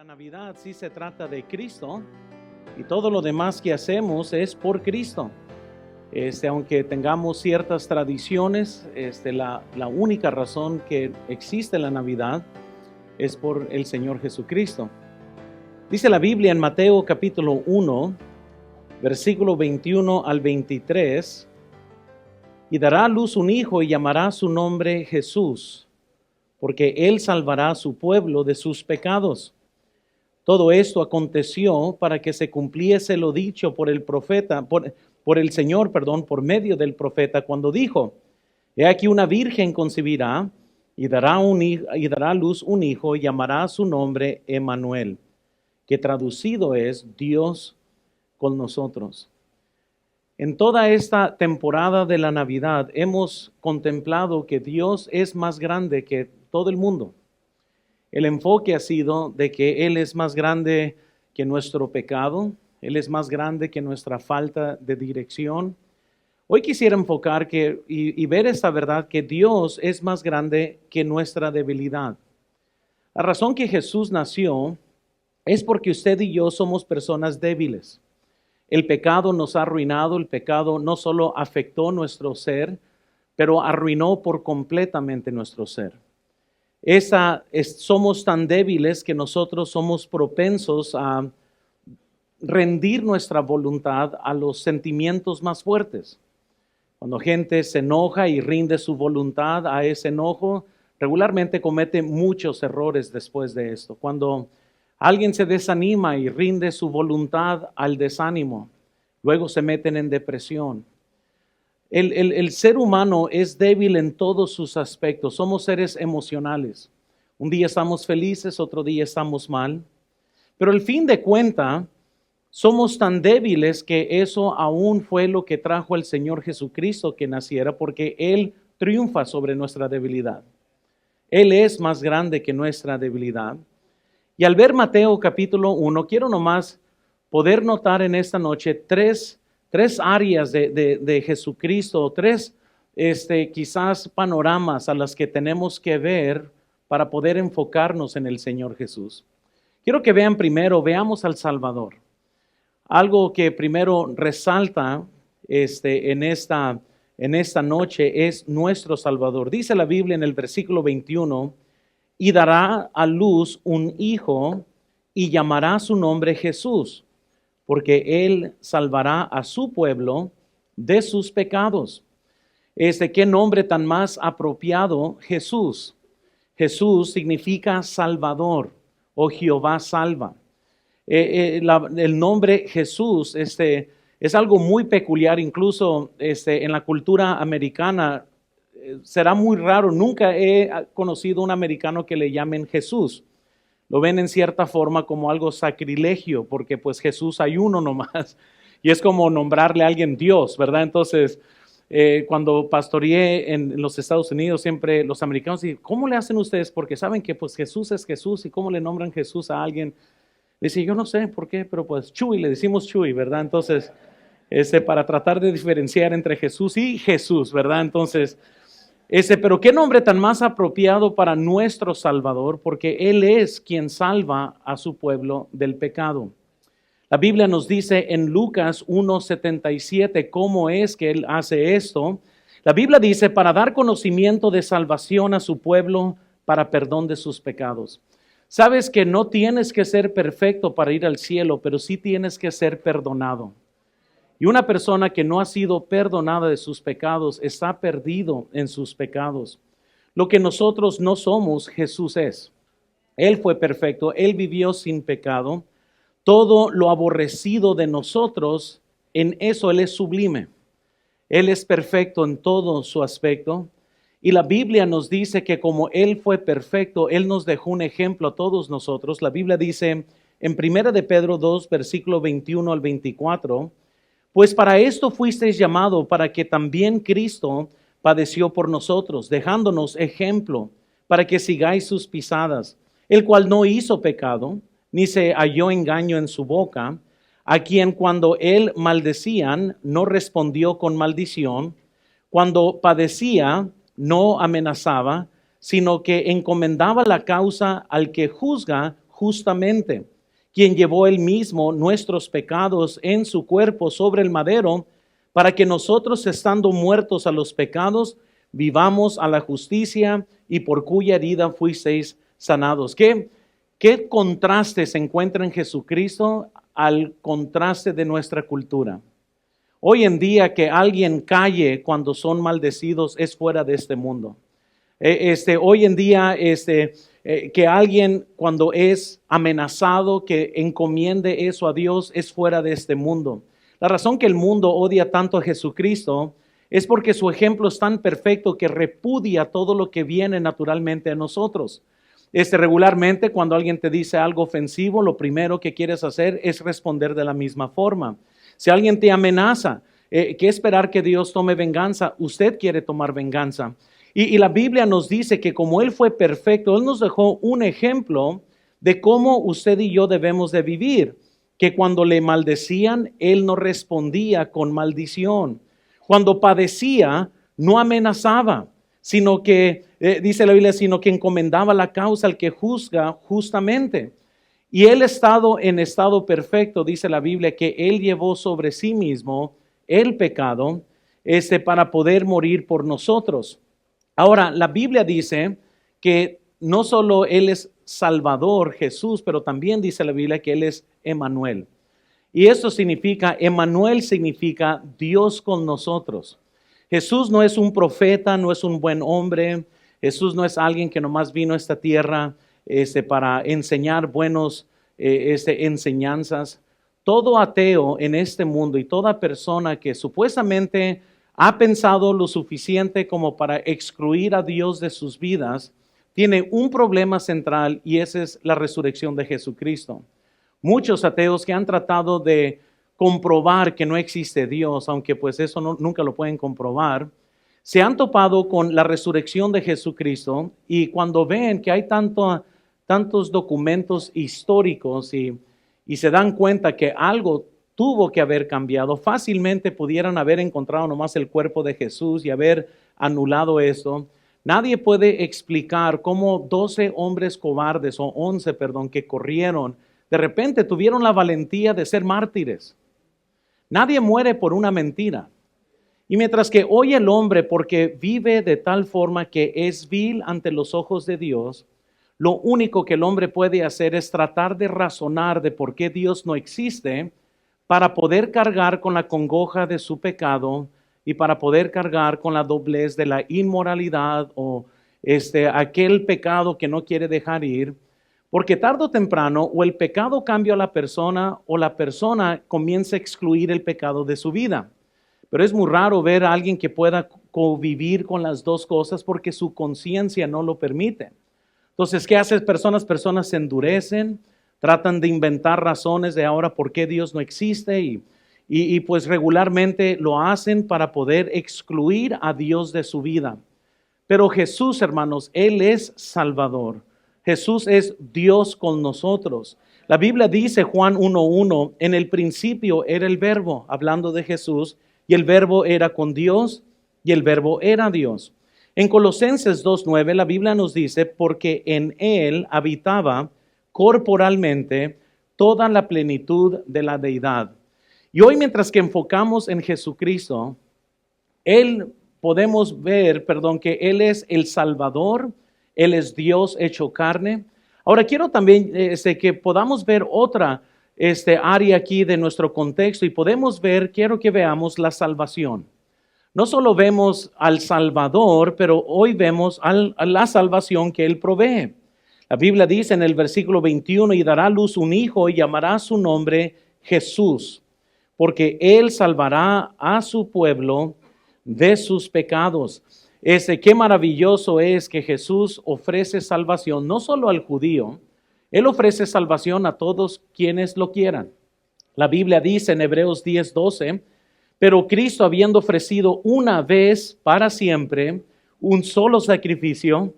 Navidad sí se trata de Cristo y todo lo demás que hacemos es por Cristo. Aunque tengamos ciertas tradiciones, la única razón que existe la Navidad es por el Señor Jesucristo. Dice la Biblia en Mateo capítulo 1, versículo 21 al 23, y dará a luz un hijo y llamará su nombre Jesús, porque él salvará a su pueblo de sus pecados. Todo esto aconteció para que se cumpliese lo dicho por el profeta, por el Señor, por medio del profeta, cuando dijo: He aquí una virgen concebirá y dará a luz un hijo y llamará su nombre Emmanuel, que traducido es Dios con nosotros. En toda esta temporada de la Navidad hemos contemplado que Dios es más grande que todo el mundo. El enfoque ha sido de que Él es más grande que nuestro pecado, Él es más grande que nuestra falta de dirección. Hoy quisiera enfocar y ver esta verdad, que Dios es más grande que nuestra debilidad. La razón que Jesús nació es porque usted y yo somos personas débiles. El pecado nos ha arruinado, el pecado no solo afectó nuestro ser, pero arruinó por completamente nuestro ser. Somos tan débiles que nosotros somos propensos a rendir nuestra voluntad a los sentimientos más fuertes. Cuando gente se enoja y rinde su voluntad a ese enojo, regularmente comete muchos errores después de esto. Cuando alguien se desanima y rinde su voluntad al desánimo, luego se meten en depresión. El ser humano es débil en todos sus aspectos. Somos seres emocionales. Un día estamos felices, otro día estamos mal. Pero al fin de cuentas, somos tan débiles que eso aún fue lo que trajo al Señor Jesucristo que naciera, porque Él triunfa sobre nuestra debilidad. Él es más grande que nuestra debilidad. Y al ver Mateo capítulo 1, quiero nomás poder notar en esta noche tres áreas de Jesucristo, tres quizás panoramas a las que tenemos que ver para poder enfocarnos en el Señor Jesús. Quiero que veamos al Salvador. Algo que primero resalta en esta noche es nuestro Salvador. Dice la Biblia en el versículo 21, y dará a luz un hijo y llamará su nombre Jesús, porque Él salvará a su pueblo de sus pecados. ¿Qué nombre tan más apropiado? Jesús. Jesús significa Salvador o Jehová salva. El nombre Jesús es algo muy peculiar, incluso en la cultura americana. Será muy raro, nunca he conocido un americano que le llamen Jesús. Lo ven en cierta forma como algo sacrilegio, porque pues Jesús hay uno nomás, y es como nombrarle a alguien Dios, ¿verdad? Entonces, cuando pastoreé en los Estados Unidos, siempre los americanos dicen: ¿cómo le hacen ustedes? Porque saben que pues Jesús es Jesús, y ¿cómo le nombran Jesús a alguien? Dice: yo no sé por qué, pero pues Chuy, le decimos Chuy, ¿verdad? Entonces, para tratar de diferenciar entre Jesús y Jesús, ¿verdad? Entonces, pero qué nombre tan más apropiado para nuestro Salvador, porque Él es quien salva a su pueblo del pecado. La Biblia nos dice en Lucas 1:77 cómo es que Él hace esto. La Biblia dice: para dar conocimiento de salvación a su pueblo para perdón de sus pecados. Sabes que no tienes que ser perfecto para ir al cielo, pero sí tienes que ser perdonado. Y una persona que no ha sido perdonada de sus pecados está perdido en sus pecados. Lo que nosotros no somos, Jesús es. Él fue perfecto, Él vivió sin pecado. Todo lo aborrecido de nosotros, en eso Él es sublime. Él es perfecto en todo su aspecto. Y la Biblia nos dice que como Él fue perfecto, Él nos dejó un ejemplo a todos nosotros. La Biblia dice en 1 de Pedro 2, versículo 21 al 24, pues para esto fuisteis llamado, para que también Cristo padeció por nosotros, dejándonos ejemplo, para que sigáis sus pisadas, el cual no hizo pecado, ni se halló engaño en su boca, a quien cuando él maldecían, no respondió con maldición, cuando padecía, no amenazaba, sino que encomendaba la causa al que juzga justamente, quien llevó él mismo nuestros pecados en su cuerpo sobre el madero, para que nosotros, estando muertos a los pecados, vivamos a la justicia, y por cuya herida fuisteis sanados. ¿Qué contraste se encuentra en Jesucristo al contraste de nuestra cultura? Hoy en día, que alguien calle cuando son maldecidos es fuera de este mundo. Hoy en día, que alguien cuando es amenazado, que encomiende eso a Dios, es fuera de este mundo. La razón que el mundo odia tanto a Jesucristo es porque su ejemplo es tan perfecto que repudia todo lo que viene naturalmente a nosotros. Regularmente, cuando alguien te dice algo ofensivo, lo primero que quieres hacer es responder de la misma forma. Si alguien te amenaza, ¿qué esperar que Dios tome venganza? Usted quiere tomar venganza. Y la Biblia nos dice que como Él fue perfecto, Él nos dejó un ejemplo de cómo usted y yo debemos de vivir. Que cuando le maldecían, Él no respondía con maldición. Cuando padecía, no amenazaba, sino que, dice la Biblia, sino que encomendaba la causa al que juzga justamente. Y Él estado en estado perfecto, dice la Biblia, que Él llevó sobre sí mismo el pecado, para poder morir por nosotros. Ahora, la Biblia dice que no solo Él es Salvador, Jesús, pero también dice la Biblia que Él es Emmanuel. Y eso significa, Emmanuel significa Dios con nosotros. Jesús no es un profeta, no es un buen hombre. Jesús no es alguien que nomás vino a esta tierra para enseñar buenos enseñanzas. Todo ateo en este mundo y toda persona que supuestamente ha pensado lo suficiente como para excluir a Dios de sus vidas, tiene un problema central, y esa es la resurrección de Jesucristo. Muchos ateos que han tratado de comprobar que no existe Dios, aunque pues eso nunca lo pueden comprobar, se han topado con la resurrección de Jesucristo, y cuando ven que hay tantos documentos históricos y se dan cuenta que algo tuvo que haber cambiado, fácilmente pudieran haber encontrado nomás el cuerpo de Jesús y haber anulado esto. Nadie puede explicar cómo 12 hombres cobardes, o 11, que corrieron, de repente tuvieron la valentía de ser mártires. Nadie muere por una mentira. Y mientras que hoy el hombre, porque vive de tal forma que es vil ante los ojos de Dios, lo único que el hombre puede hacer es tratar de razonar de por qué Dios no existe, para poder cargar con la congoja de su pecado y para poder cargar con la doblez de la inmoralidad o aquel pecado que no quiere dejar ir. Porque tarde o temprano, o el pecado cambia a la persona, o la persona comienza a excluir el pecado de su vida. Pero es muy raro ver a alguien que pueda convivir con las dos cosas porque su conciencia no lo permite. Entonces, ¿qué hacen personas? Personas se endurecen, tratan de inventar razones de ahora por qué Dios no existe, y pues regularmente lo hacen para poder excluir a Dios de su vida. Pero Jesús, hermanos, Él es Salvador. Jesús es Dios con nosotros. La Biblia dice, Juan 1:1, en el principio era el Verbo, hablando de Jesús, y el Verbo era con Dios, y el Verbo era Dios. En Colosenses 2:9 la Biblia nos dice, porque en Él habitaba corporalmente toda la plenitud de la deidad. Y hoy, mientras que enfocamos en Jesucristo, podemos ver, que Él es el Salvador, Él es Dios hecho carne. Ahora quiero también que podamos ver otra área aquí de nuestro contexto, y podemos ver, quiero que veamos la salvación. No solo vemos al Salvador, pero hoy vemos a la salvación que Él provee. La Biblia dice en el versículo 21, y dará a luz un hijo y llamará su nombre Jesús, porque Él salvará a su pueblo de sus pecados. Qué maravilloso es que Jesús ofrece salvación no solo al judío, Él ofrece salvación a todos quienes lo quieran. La Biblia dice en Hebreos 10:12, pero Cristo, habiendo ofrecido una vez para siempre un solo sacrificio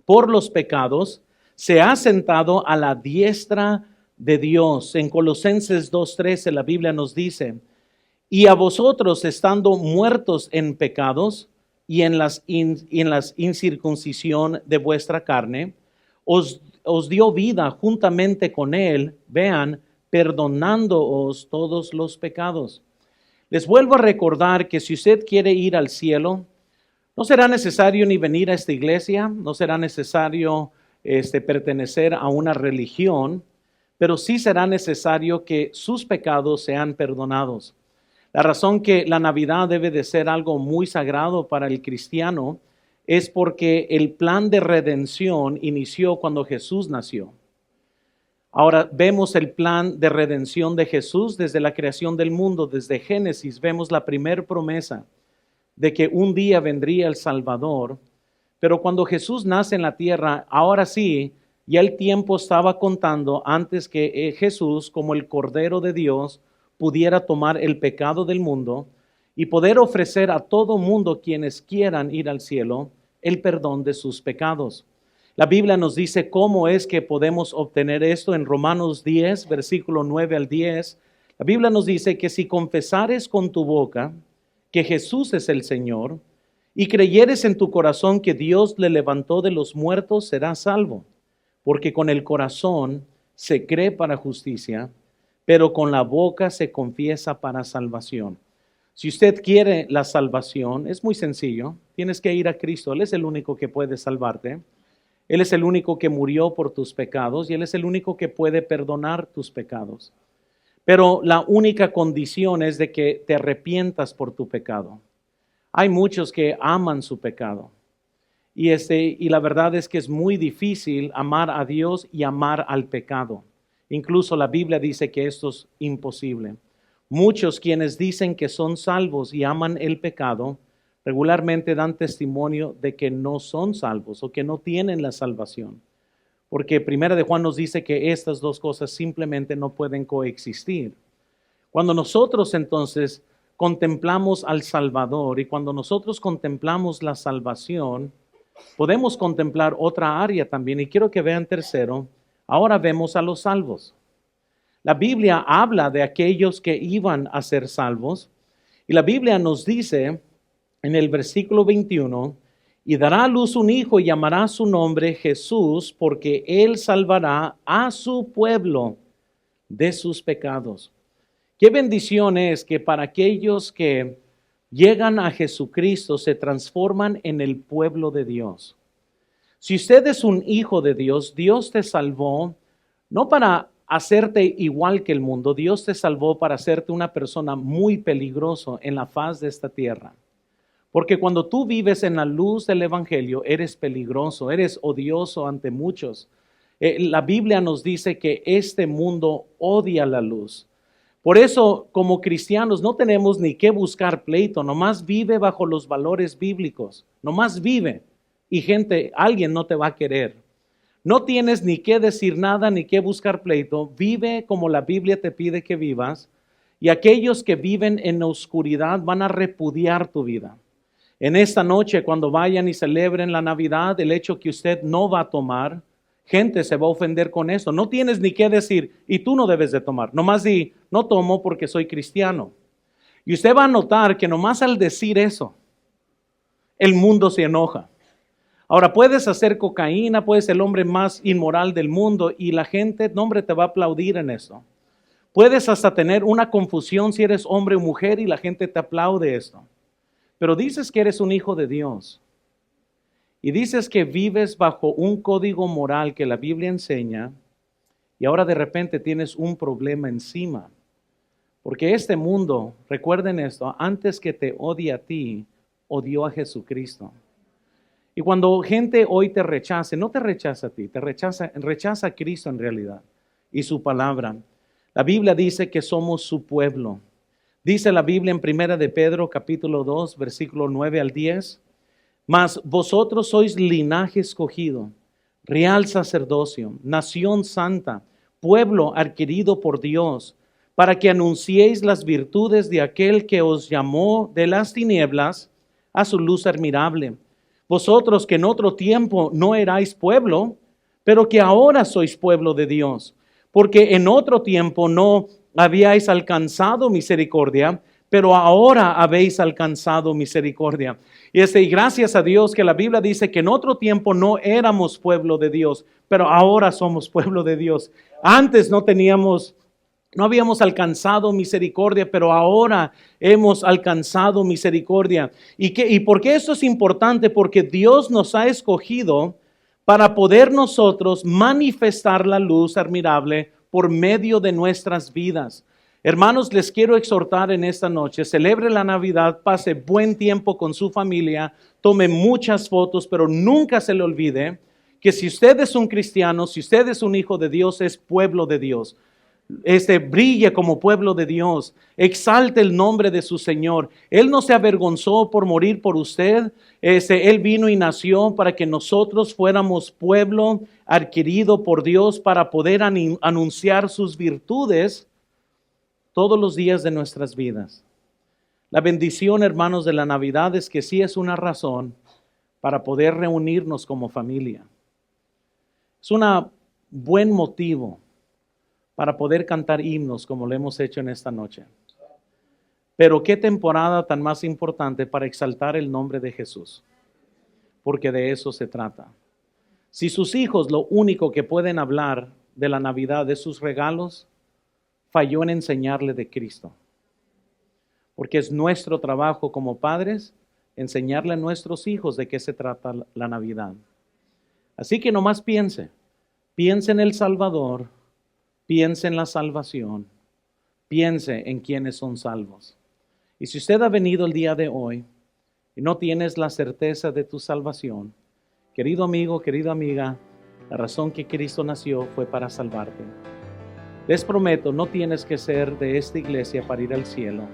por los pecados, se ha sentado a la diestra de Dios. En Colosenses 2:13 la Biblia nos dice, y a vosotros, estando muertos en pecados y en las incircuncisión de vuestra carne, os os dio vida juntamente con Él, vean, perdonándoos todos los pecados. Les vuelvo a recordar que si usted quiere ir al cielo, no será necesario ni venir a esta iglesia, no será necesario pertenecer a una religión, pero sí será necesario que sus pecados sean perdonados. La razón que la Navidad debe de ser algo muy sagrado para el cristiano es porque el plan de redención inició cuando Jesús nació. Ahora vemos el plan de redención de Jesús desde la creación del mundo, desde Génesis. Vemos la primera promesa de que un día vendría el Salvador. Pero cuando Jesús nace en la tierra, ahora sí, ya el tiempo estaba contando antes que Jesús, como el Cordero de Dios, pudiera tomar el pecado del mundo y poder ofrecer a todo mundo quienes quieran ir al cielo el perdón de sus pecados. La Biblia nos dice cómo es que podemos obtener esto en Romanos 10, versículo 9 al 10. La Biblia nos dice que si confesares con tu boca que Jesús es el Señor y creyeres en tu corazón que Dios le levantó de los muertos, serás salvo. Porque con el corazón se cree para justicia, pero con la boca se confiesa para salvación. Si usted quiere la salvación, es muy sencillo. Tienes que ir a Cristo. Él es el único que puede salvarte. Él es el único que murió por tus pecados y Él es el único que puede perdonar tus pecados. Pero la única condición es de que te arrepientas por tu pecado. Hay muchos que aman su pecado. Y la verdad es que es muy difícil amar a Dios y amar al pecado. Incluso la Biblia dice que esto es imposible. Muchos quienes dicen que son salvos y aman el pecado, regularmente dan testimonio de que no son salvos o que no tienen la salvación. Porque Primera de Juan nos dice que estas dos cosas simplemente no pueden coexistir. Cuando nosotros entonces contemplamos al Salvador y cuando nosotros contemplamos la salvación, podemos contemplar otra área también. Y quiero que vean tercero, ahora vemos a los salvos. La Biblia habla de aquellos que iban a ser salvos. Y la Biblia nos dice en el versículo 21, y dará a luz un hijo y llamará su nombre Jesús, porque él salvará a su pueblo de sus pecados. Qué bendición es que para aquellos que llegan a Jesucristo se transforman en el pueblo de Dios. Si usted es un hijo de Dios, Dios te salvó no para hacerte igual que el mundo. Dios te salvó para hacerte una persona muy peligrosa en la faz de esta tierra. Porque cuando tú vives en la luz del Evangelio, eres peligroso, eres odioso ante muchos. La Biblia nos dice que este mundo odia la luz. Por eso, como cristianos, no tenemos ni que buscar pleito, nomás vive bajo los valores bíblicos, nomás vive. Y alguien no te va a querer. No tienes ni que decir nada, ni que buscar pleito, vive como la Biblia te pide que vivas, y aquellos que viven en la oscuridad van a repudiar tu vida. En esta noche, cuando vayan y celebren la Navidad, el hecho que usted no va a tomar, gente se va a ofender con eso. No tienes ni que decir, y tú no debes de tomar. Nomás di, no tomo porque soy cristiano. Y usted va a notar que nomás al decir eso, el mundo se enoja. Ahora, puedes hacer cocaína, puedes ser el hombre más inmoral del mundo y la gente, no hombre, te va a aplaudir en eso. Puedes hasta tener una confusión si eres hombre o mujer y la gente te aplaude esto. Pero dices que eres un hijo de Dios y dices que vives bajo un código moral que la Biblia enseña y ahora de repente tienes un problema encima. Porque este mundo, recuerden esto, antes que te odie a ti, odió a Jesucristo. Y cuando gente hoy te rechace, no te rechaza a ti, rechaza a Cristo en realidad y su palabra. La Biblia dice que somos su pueblo. Dice la Biblia en Primera de Pedro, capítulo 2, versículo 9 al 10. Mas vosotros sois linaje escogido, real sacerdocio, nación santa, pueblo adquirido por Dios, para que anunciéis las virtudes de aquel que os llamó de las tinieblas a su luz admirable. Vosotros que en otro tiempo no erais pueblo, pero que ahora sois pueblo de Dios, porque en otro tiempo no habíais alcanzado misericordia, pero ahora habéis alcanzado misericordia. Y gracias a Dios que la Biblia dice que en otro tiempo no éramos pueblo de Dios, pero ahora somos pueblo de Dios. Antes no habíamos alcanzado misericordia, pero ahora hemos alcanzado misericordia. ¿Y por qué esto es importante? Porque Dios nos ha escogido para poder nosotros manifestar la luz admirable por medio de nuestras vidas. Hermanos, les quiero exhortar en esta noche, celebre la Navidad, pase buen tiempo con su familia, tome muchas fotos, pero nunca se le olvide que si usted es un cristiano, si usted es un hijo de Dios, es pueblo de Dios. Brille como pueblo de Dios, exalte el nombre de su Señor. Él no se avergonzó por morir por usted. Él vino y nació para que nosotros fuéramos pueblo adquirido por Dios para poder anunciar sus virtudes todos los días de nuestras vidas. La bendición, hermanos, de la Navidad es que sí es una razón para poder reunirnos como familia. Es un buen motivo para poder cantar himnos como lo hemos hecho en esta noche. Pero qué temporada tan más importante para exaltar el nombre de Jesús, porque de eso se trata. Si sus hijos lo único que pueden hablar de la Navidad es sus regalos, falló en enseñarle de Cristo. Porque es nuestro trabajo como padres enseñarle a nuestros hijos de qué se trata la Navidad. Así que nomás piense en el Salvador, piense en la salvación, piense en quienes son salvos. Y si usted ha venido el día de hoy y no tienes la certeza de tu salvación, querido amigo, querida amiga, la razón que Cristo nació fue para salvarte. Les prometo, no tienes que ser de esta iglesia para ir al cielo,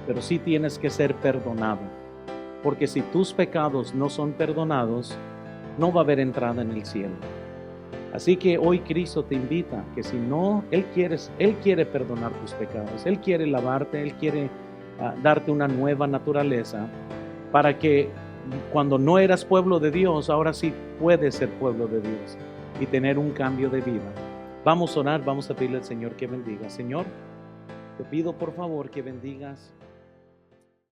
pero sí tienes que ser perdonado. Porque si tus pecados no son perdonados, no va a haber entrada en el cielo. Así que hoy Cristo te invita que si no, Él quiere perdonar tus pecados. Él quiere lavarte, Él quiere darte una nueva naturaleza para que cuando no eras pueblo de Dios, ahora sí puedes ser pueblo de Dios y tener un cambio de vida. Vamos a orar, vamos a pedirle al Señor que bendiga. Señor, te pido por favor que bendigas